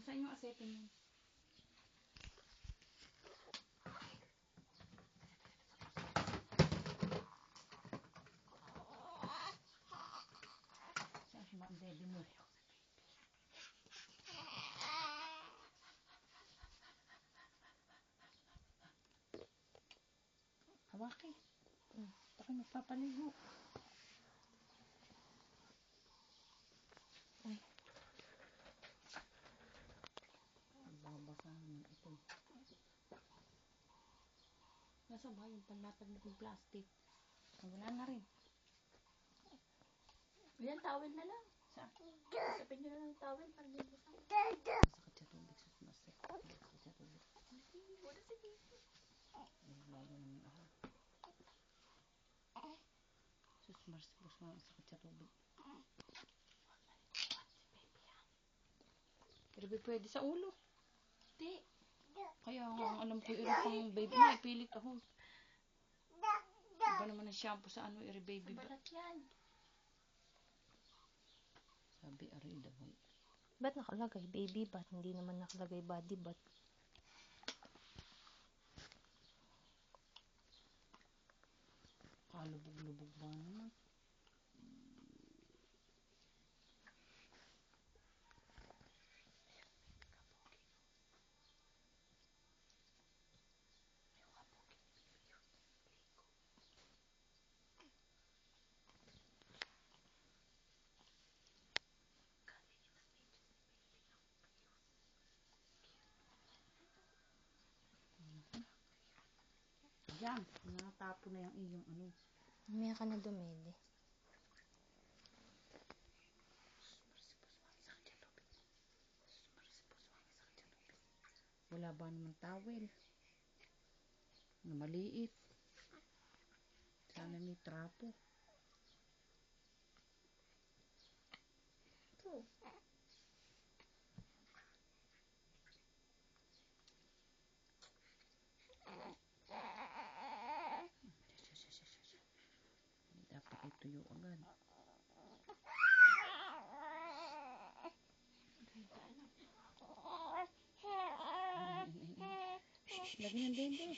Nasaan yung asetin mo? Saan si Ma'am Baby mo? Hawaki. Ako magpapaligo. Ay. Babasahan ito. Nasa ba yung panlatag na ng plastic? Wala na rin. Yan, towel na lang. Saan? Sapin nyo na lang yung towel para hindi mo saan. Masakit sa tubig. Masakit sa tubig. Wala sige. Lalo naman ako. Sus, marsipos nga ang sakit sa tubig. Pero pwede sa ulo. Di. Kaya nga ang alam ko pang baby. May pilit ako. Iba naman ang shampoo sa ano, baby ba? Balat yan. Sabi, aray daw. Ba't nakalagay baby bath? Hindi naman nakalagay body bath. Kalubog-lubog ba naman? Yan, natapo na yung iyong ano. Mamaya ka na dumede. Wala ba naman towel? Na maliit. Sana may trapo. Ito. Dapat ituyo agad. Lagi ng dede.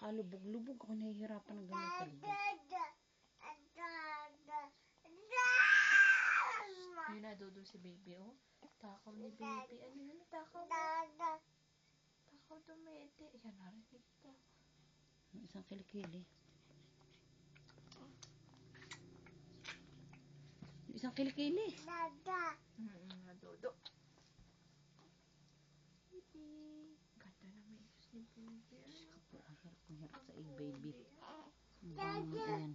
Kalubog-lubog ako nahihirapan ng ganun kalubog. Yun na, dodo si baby, oh. Takaw ni baby. Ano yun? Takaw mo. Takaw dumete. Yan, narinig ko. Isang kilikili. Isang kilikili. Dodo. Baby. Ganda na may Diyos ni baby. Ang hirap sa baby. Ang bangon yan.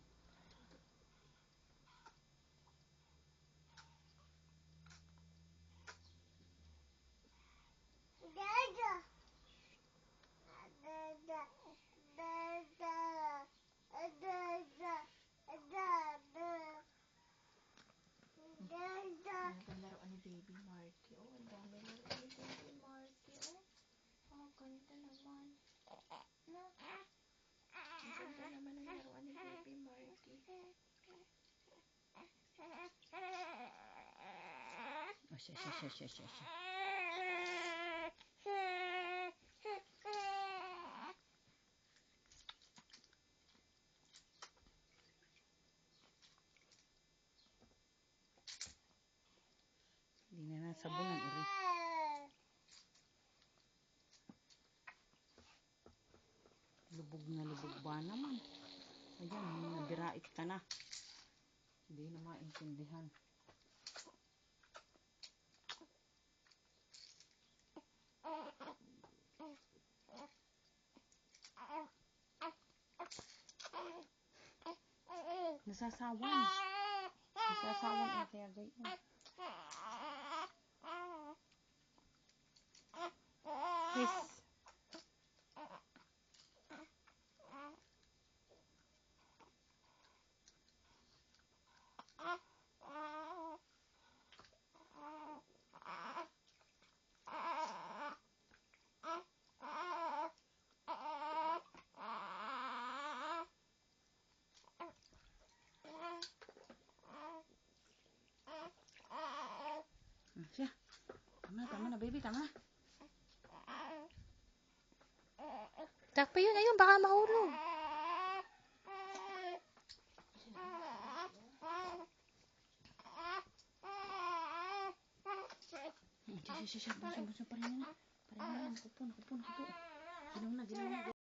Ang laruan ni baby Marky. Oh, ang dami laruan ni baby Marky. Oh, oh, ganda naman. No? Ang ganda naman ang laruan ni baby Marky. Oh, siya. Hindi na nasabunan. Lubog na lubog ba naman? Ayan, nabirait ka na. Hindi na maintindihan. Nasasawan. Nasasawan ang kaya gayon. Yes. Siya. Tama na, baby. Tama na. Takpa yun, ayun, baka mahulog. Siya. Bunso, parin na. Parin na. Nakupo. Ginaw na.